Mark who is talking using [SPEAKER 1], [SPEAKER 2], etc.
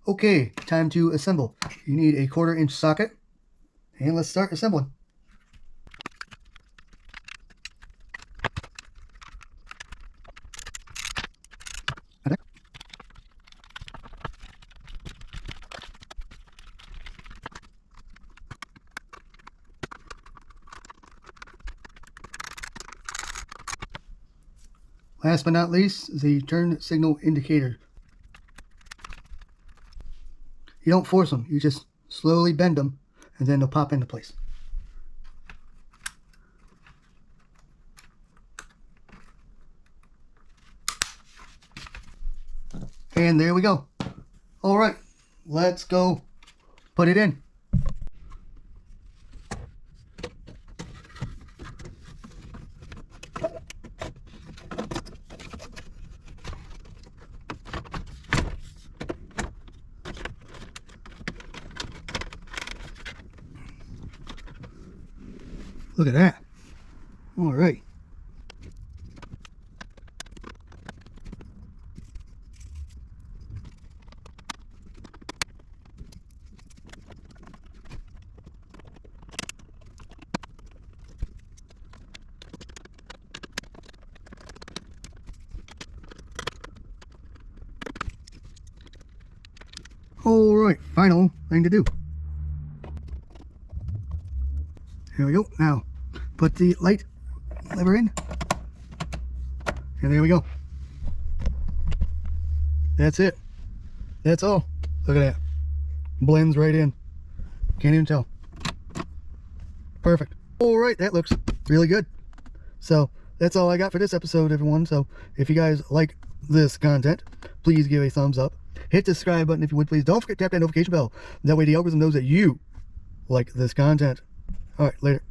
[SPEAKER 1] Okay, time to assemble. You need a 1/4-inch socket, and let's start assembling. Last but not least, the turn signal indicator. You don't force them, you just slowly bend them, and then they'll pop into place. And there we go. All right, let's go put it in. Look at that. All right. All right, final thing to do. Here we go. Now, put the light lever in. And there we go. That's it. That's all. Look at that. Blends right in. Can't even tell. Perfect. All right, that looks really good. So, that's all I got for this episode, everyone. So, if you guys like this content, please give a thumbs up. Hit the subscribe button if you would, please. Don't forget to tap that notification bell. That way the algorithm knows that you like this content. All right, later.